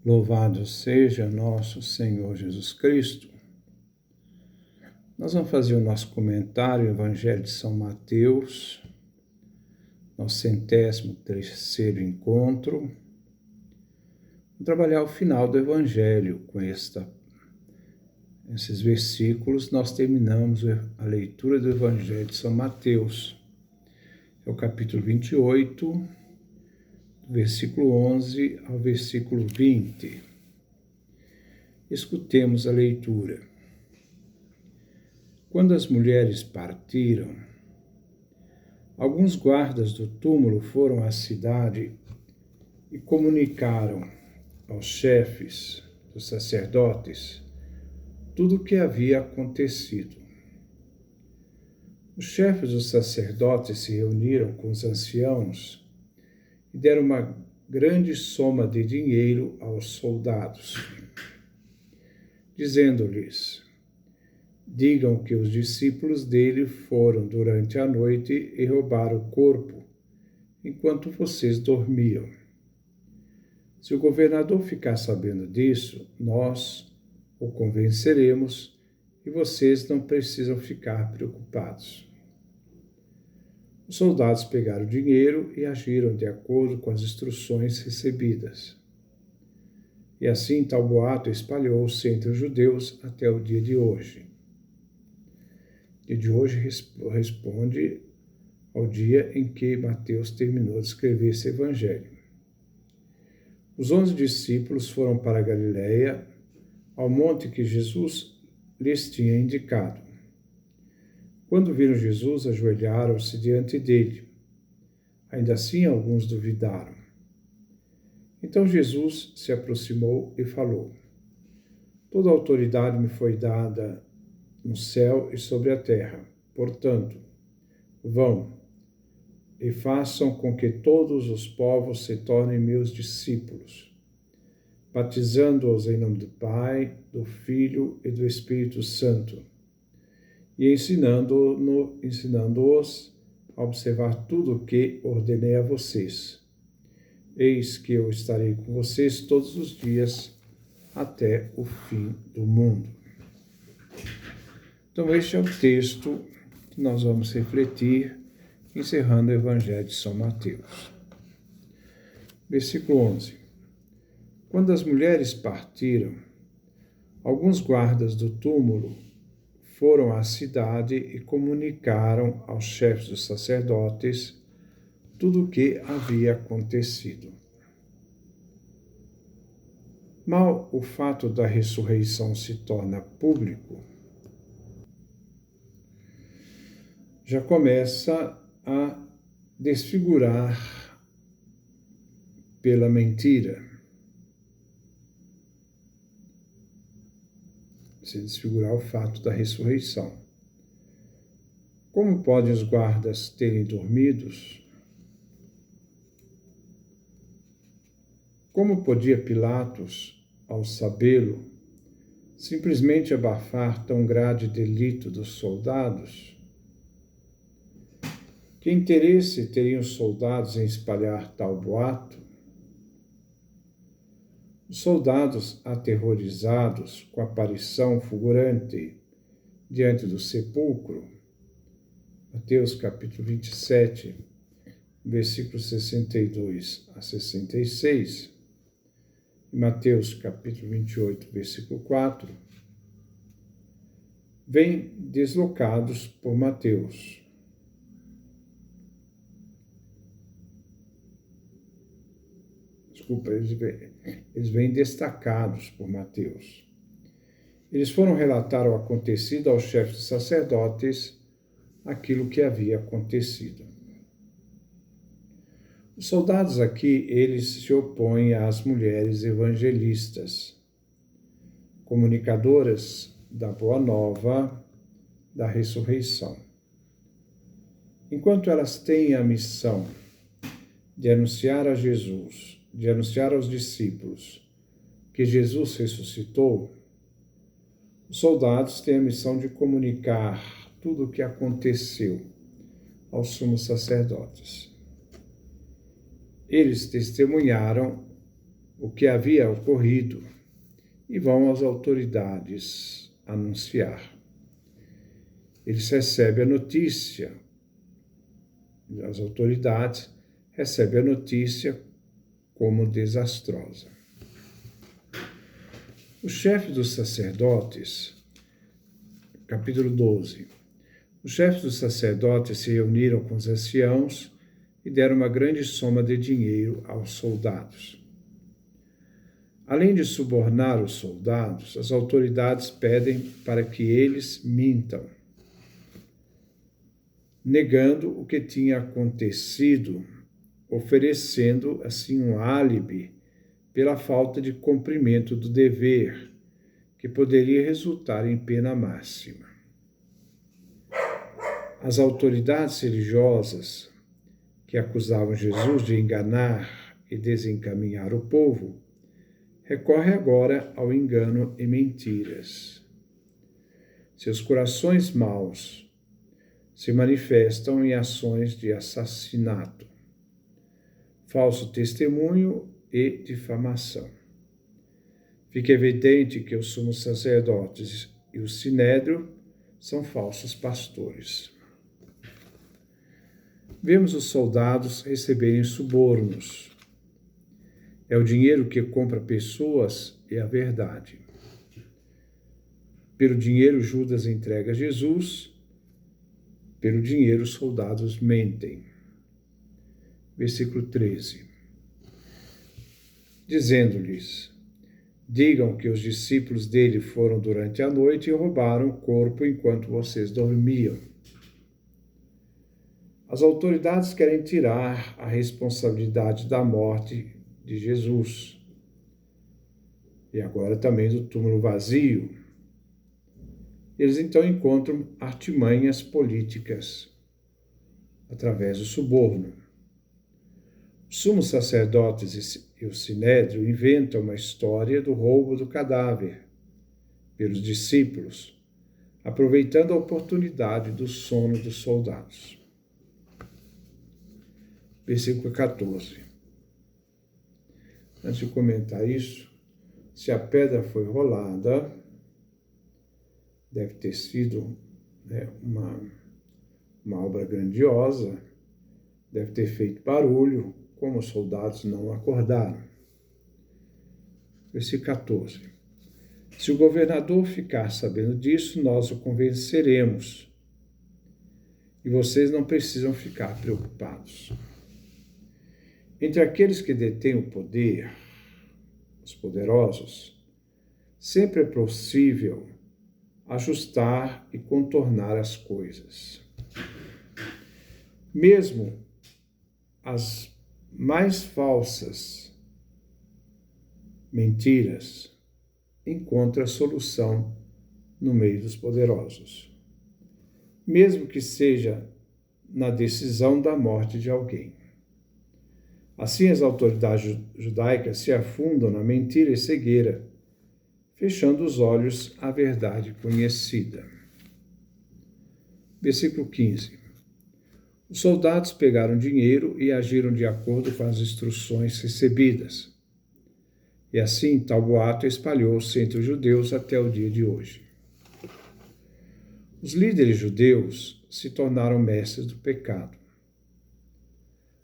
Louvado seja nosso Senhor Jesus Cristo. Nós vamos fazer o nosso comentário, o Evangelho de São Mateus, nosso 113º encontro. Vamos trabalhar o final do Evangelho com esses versículos. Nós terminamos a leitura do Evangelho de São Mateus. É o capítulo 28, versículo 11 ao versículo 20. Escutemos a leitura. Quando as mulheres partiram, alguns guardas do túmulo foram à cidade e comunicaram aos chefes dos sacerdotes tudo o que havia acontecido. Os chefes dos sacerdotes se reuniram com os anciãos e deram uma grande soma de dinheiro aos soldados, dizendo-lhes: digam que os discípulos dele foram durante a noite e roubaram o corpo, enquanto vocês dormiam. Se o governador ficar sabendo disso, nós o convenceremos e vocês não precisam ficar preocupados. Os soldados pegaram o dinheiro e agiram de acordo com as instruções recebidas. E assim tal boato espalhou-se entre os judeus até o dia de hoje. O dia de hoje responde ao dia em que Mateus terminou de escrever esse evangelho. Os 11 discípulos foram para a Galileia, ao monte que Jesus lhes tinha indicado. Quando viram Jesus, ajoelharam-se diante dele. Ainda assim, alguns duvidaram. Então Jesus se aproximou e falou: toda a autoridade me foi dada no céu e sobre a terra. Portanto, vão e façam com que todos os povos se tornem meus discípulos, batizando-os em nome do Pai, do Filho e do Espírito Santo, e ensinando-os a observar tudo o que ordenei a vocês. Eis que eu estarei com vocês todos os dias até o fim do mundo. Então, este é o texto que nós vamos refletir, encerrando o Evangelho de São Mateus. Versículo 11. Quando as mulheres partiram, alguns guardas do túmulo foram à cidade e comunicaram aos chefes dos sacerdotes tudo o que havia acontecido. Mal o fato da ressurreição se torna público, já começa a desfigurar pela mentira. Se desfigurar o fato da ressurreição. Como podem os guardas terem dormidos? Como podia Pilatos, ao sabê-lo, simplesmente abafar tão grave delito dos soldados? Que interesse teriam os soldados em espalhar tal boato? Os soldados, aterrorizados com a aparição fulgurante diante do sepulcro, Mateus capítulo 27, versículos 62 a 66, e Mateus capítulo 28, versículo 4, vêm deslocados por Mateus. Eles vêm destacados por Mateus. Eles foram relatar o acontecido aos chefes dos sacerdotes, aquilo que havia acontecido. Os soldados aqui, eles se opõem às mulheres evangelistas, comunicadoras da boa nova da ressurreição. Enquanto elas têm a missão de anunciar a Jesus, de anunciar aos discípulos que Jesus ressuscitou, os soldados têm a missão de comunicar tudo o que aconteceu aos sumos sacerdotes. Eles testemunharam o que havia ocorrido e vão às autoridades anunciar. Eles recebem a notícia, as autoridades recebem a notícia como desastrosa. O chefe dos sacerdotes, capítulo 12. Os chefes dos sacerdotes se reuniram com os anciãos e deram uma grande soma de dinheiro aos soldados. Além de subornar os soldados, as autoridades pedem para que eles mintam, negando o que tinha acontecido, oferecendo assim um álibi pela falta de cumprimento do dever, que poderia resultar em pena máxima. As autoridades religiosas que acusavam Jesus de enganar e desencaminhar o povo recorrem agora ao engano e mentiras. Seus corações maus se manifestam em ações de assassinato, falso testemunho e difamação. Fica evidente que os sumos sacerdotes e o sinédrio são falsos pastores. Vemos os soldados receberem subornos. É o dinheiro que compra pessoas e a verdade. Pelo dinheiro, Judas entrega Jesus. Pelo dinheiro, os soldados mentem. Versículo 13. Dizendo-lhes: digam que os discípulos dele foram durante a noite e roubaram o corpo enquanto vocês dormiam. As autoridades querem tirar a responsabilidade da morte de Jesus e agora também do túmulo vazio. Eles então encontram artimanhas políticas através do suborno. Os sumos sacerdotes e o sinédrio inventam uma história do roubo do cadáver pelos discípulos, aproveitando a oportunidade do sono dos soldados. Versículo 14. Antes de comentar isso, se a pedra foi rolada, deve ter sido uma obra grandiosa, deve ter feito barulho, como os soldados não acordaram. Versículo 14. Se o governador ficar sabendo disso, nós o convenceremos, e vocês não precisam ficar preocupados. Entre aqueles que detêm o poder, os poderosos, sempre é possível ajustar e contornar as coisas. Mesmo as mais falsas mentiras encontram a solução no meio dos poderosos, mesmo que seja na decisão da morte de alguém. Assim, as autoridades judaicas se afundam na mentira e cegueira, fechando os olhos à verdade conhecida. Versículo 15. Os soldados pegaram dinheiro e agiram de acordo com as instruções recebidas. E assim, tal boato espalhou-se entre os judeus até o dia de hoje. Os líderes judeus se tornaram mestres do pecado.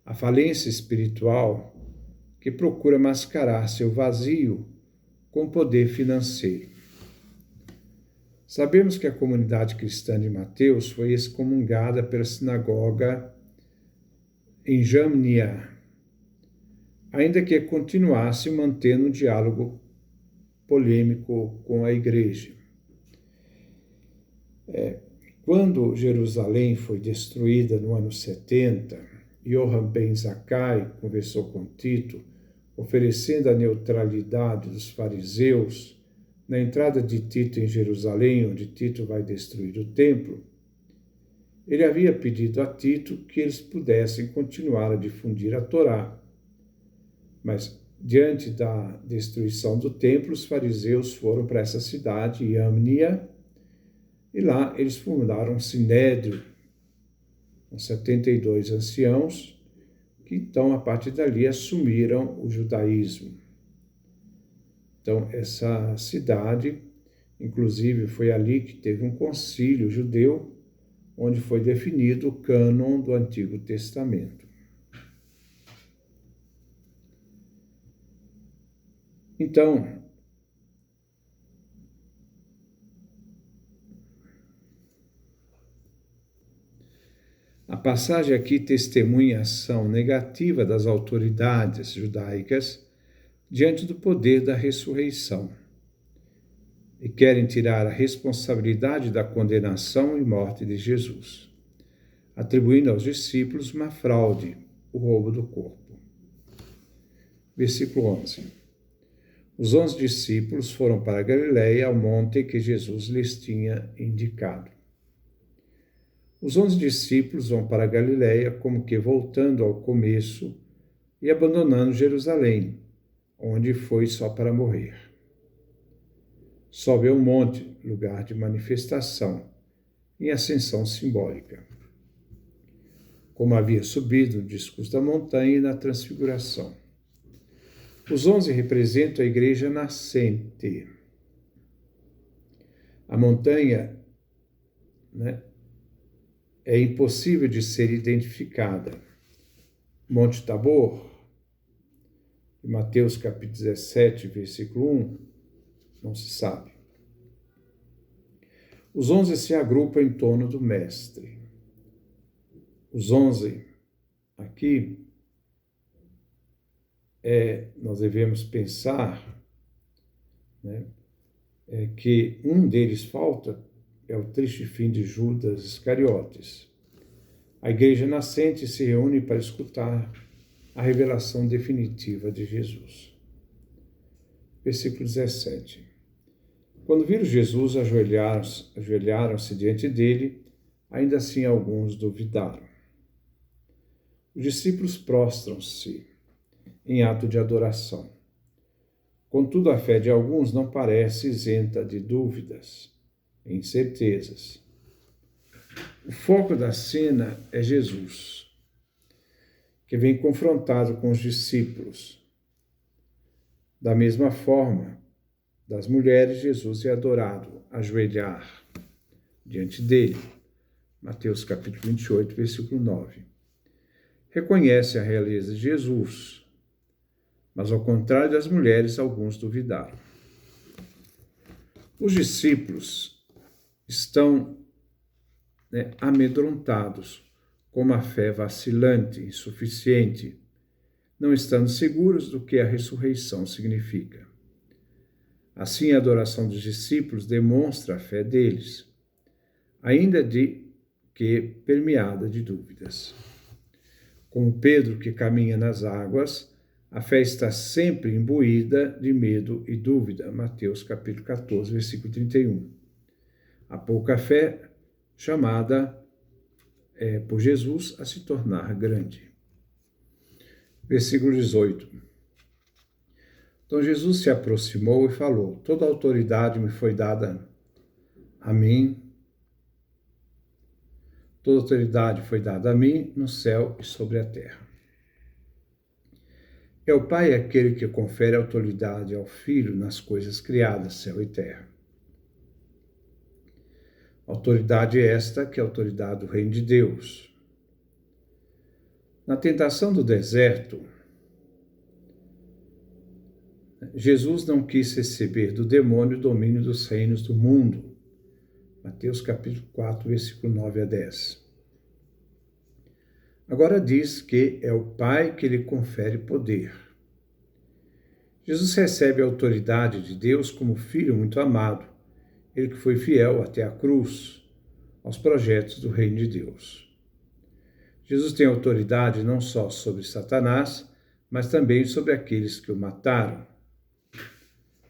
A falência espiritual que procura mascarar seu vazio com poder financeiro. Sabemos que a comunidade cristã de Mateus foi excomungada pela sinagoga em Jamnia, ainda que continuasse mantendo um diálogo polêmico com a igreja. Quando Jerusalém foi destruída no ano 70, Johann ben Zakkai conversou com Tito, oferecendo a neutralidade dos fariseus na entrada de Tito em Jerusalém, onde Tito vai destruir o templo. Ele havia pedido a Tito que eles pudessem continuar a difundir a Torá. Mas, diante da destruição do templo, os fariseus foram para essa cidade, Yamnia, e lá eles fundaram um sinédrio, com 72 anciãos, que então, a partir dali, assumiram o judaísmo. Então, essa cidade, inclusive, foi ali que teve um concílio judeu, onde foi definido o cânon do Antigo Testamento. Então, a passagem aqui testemunha a ação negativa das autoridades judaicas diante do poder da ressurreição e querem tirar a responsabilidade da condenação e morte de Jesus, atribuindo aos discípulos uma fraude, o roubo do corpo. Versículo 11. Os 11 discípulos foram para Galiléia, ao monte que Jesus lhes tinha indicado. Os 11 discípulos vão para Galiléia como que voltando ao começo e abandonando Jerusalém, onde foi só para morrer. Sobe ao monte, lugar de manifestação, em ascensão simbólica, como havia subido no discurso da montanha e na transfiguração. Os 11 representam a igreja nascente. A montanha, é impossível de ser identificada. Monte Tabor, em Mateus capítulo 17, versículo 1, não se sabe. Os 11 se agrupam em torno do Mestre. Os 11 aqui, nós devemos pensar, que um deles falta, é o triste fim de Judas Iscariotes. A igreja nascente se reúne para escutar a revelação definitiva de Jesus. Versículo 17. Quando viram Jesus, ajoelharam-se diante dele, ainda assim alguns duvidaram. Os discípulos prostram-se em ato de adoração. Contudo, a fé de alguns não parece isenta de dúvidas e incertezas. O foco da cena é Jesus, que vem confrontado com os discípulos. Da mesma forma, das mulheres, Jesus é adorado, ajoelhar diante dele. Mateus capítulo 28, versículo 9. Reconhece a realeza de Jesus, mas ao contrário das mulheres, alguns duvidaram. Os discípulos estão amedrontados, com uma fé vacilante, insuficiente, não estando seguros do que a ressurreição significa. Assim, a adoração dos discípulos demonstra a fé deles, ainda que permeada de dúvidas. Como Pedro, que caminha nas águas, a fé está sempre imbuída de medo e dúvida. Mateus capítulo 14, versículo 31. Há pouca fé chamada por Jesus a se tornar grande. Versículo 18. Então Jesus se aproximou e falou: toda a autoridade me foi dada a mim, toda a autoridade foi dada a mim no céu e sobre a terra. É o Pai aquele que confere autoridade ao Filho nas coisas criadas, céu e terra. Autoridade esta que é a autoridade do reino de Deus. Na tentação do deserto, Jesus não quis receber do demônio o domínio dos reinos do mundo. Mateus capítulo 4, versículo 9 a 10. Agora diz que é o Pai que lhe confere poder. Jesus recebe a autoridade de Deus como filho muito amado, ele que foi fiel até a cruz, aos projetos do reino de Deus. Jesus tem autoridade não só sobre Satanás, mas também sobre aqueles que o mataram,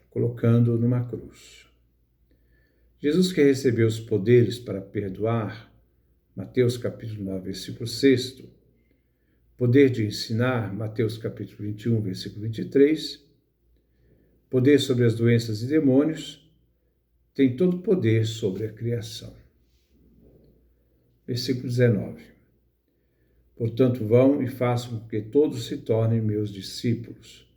colocando-o numa cruz. Jesus que recebeu os poderes para perdoar, Mateus capítulo 9, versículo 6, poder de ensinar, Mateus capítulo 21, versículo 23, poder sobre as doenças e demônios, tem todo o poder sobre a criação. Versículo 19. Portanto, vão e façam com que todos se tornem meus discípulos,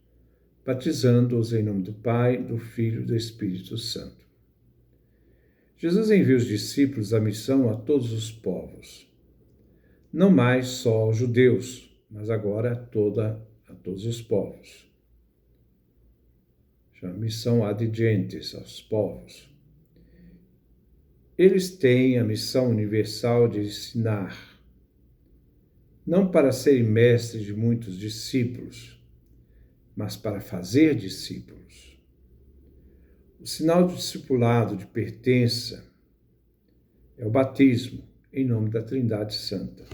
batizando-os em nome do Pai, do Filho e do Espírito Santo. Jesus envia os discípulos à missão a todos os povos, não mais só aos judeus, mas agora a todos os povos. Chama missão ad gentes, aos povos. Eles têm a missão universal de ensinar, não para serem mestres de muitos discípulos, mas para fazer discípulos. O sinal do discipulado de pertença é o batismo, em nome da Trindade Santa.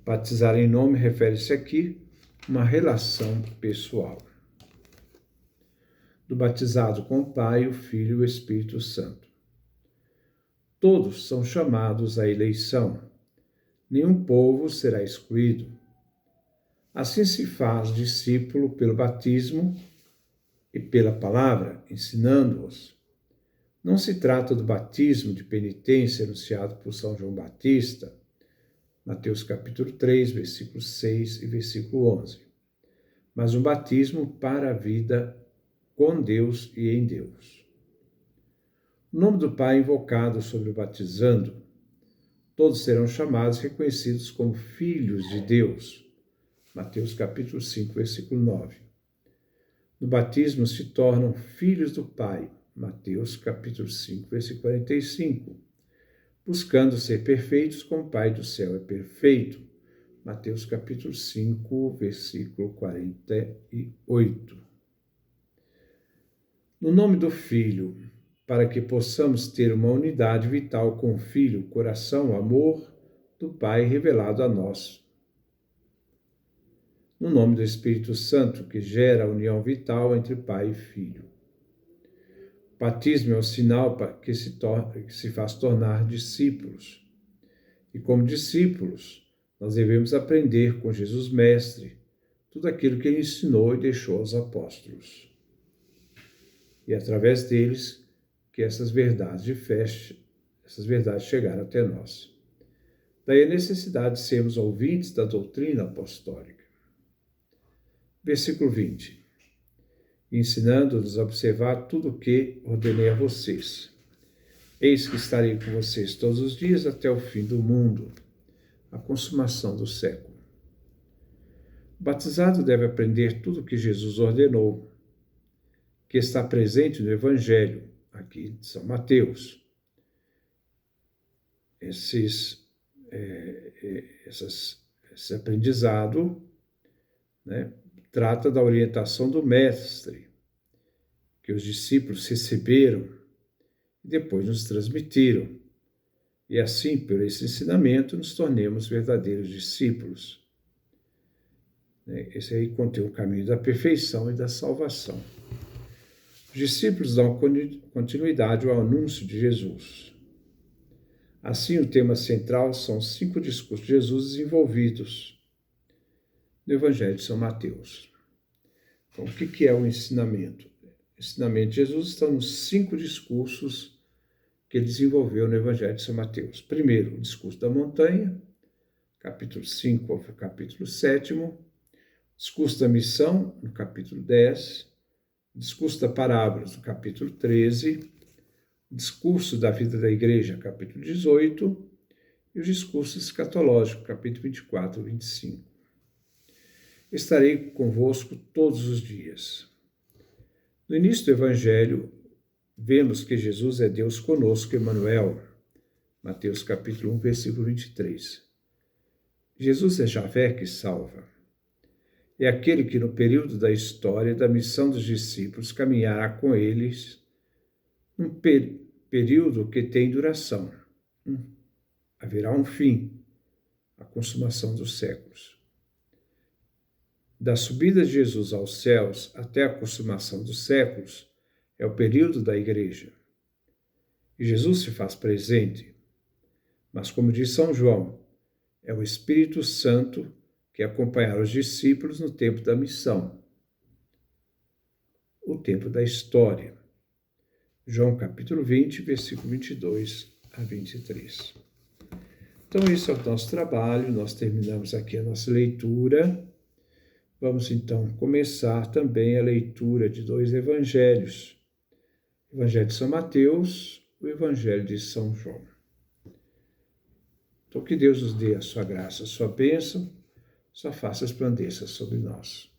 Batizar em nome refere-se aqui a uma relação pessoal do batizado com o Pai, o Filho e o Espírito Santo. Todos são chamados à eleição. Nenhum povo será excluído. Assim se faz discípulo pelo batismo e pela palavra, ensinando-os. Não se trata do batismo de penitência anunciado por São João Batista, Mateus capítulo 3, versículo 6 e versículo 11, mas um batismo para a vida com Deus e em Deus. O nome do Pai é invocado sobre o batizando. Todos serão chamados e reconhecidos como filhos de Deus. Mateus capítulo 5, versículo 9. No batismo se tornam filhos do Pai. Mateus capítulo 5, versículo 45. Buscando ser perfeitos como o Pai do céu é perfeito. Mateus capítulo 5, versículo 48. No nome do Filho, para que possamos ter uma unidade vital com o Filho, coração, amor do Pai revelado a nós. No nome do Espírito Santo, que gera a união vital entre Pai e Filho. O batismo é o sinal que se faz tornar discípulos. E como discípulos, nós devemos aprender com Jesus Mestre tudo aquilo que ele ensinou e deixou aos apóstolos. E através deles, que essas verdades de fé, essas verdades chegaram até nós. Daí a necessidade de sermos ouvintes da doutrina apostólica. Versículo 20. Ensinando-nos a observar tudo o que ordenei a vocês. Eis que estarei com vocês todos os dias até o fim do mundo, a consumação do século. O batizado deve aprender tudo o que Jesus ordenou, que está presente no Evangelho, aqui de São Mateus. Esse aprendizado, né, trata da orientação do Mestre, que os discípulos receberam e depois nos transmitiram. E assim, por esse ensinamento, nos tornemos verdadeiros discípulos. Esse aí contém o caminho da perfeição e da salvação. Os discípulos dão continuidade ao anúncio de Jesus. Assim, o tema central são 5 discursos de Jesus desenvolvidos no Evangelho de São Mateus. Então, o que é o ensinamento? O ensinamento de Jesus está nos 5 discursos que ele desenvolveu no Evangelho de São Mateus. Primeiro, o discurso da montanha, capítulo 5 ao capítulo 7, discurso da missão, no capítulo 10, discurso da parábolas, no capítulo 13, discurso da vida da igreja, capítulo 18, e o discurso escatológico, capítulo 24 e 25. Estarei convosco todos os dias. No início do Evangelho, vemos que Jesus é Deus conosco, Emmanuel, Mateus capítulo 1, versículo 23. Jesus é Javé que salva. É aquele que no período da história da missão dos discípulos caminhará com eles um período que tem duração. Haverá um fim, a consumação dos séculos. Da subida de Jesus aos céus até a consumação dos séculos é o período da igreja. E Jesus se faz presente, mas como diz São João, é o Espírito Santo que acompanhará os discípulos no tempo da missão, o tempo da história. João capítulo 20, versículo 22 a 23. Então, esse é o nosso trabalho, nós terminamos aqui a nossa leitura. Vamos então começar também a leitura de 2 evangelhos. O Evangelho de São Mateus, o Evangelho de São João. Então que Deus nos dê a sua graça, a sua bênção, sua face resplandeça sobre nós.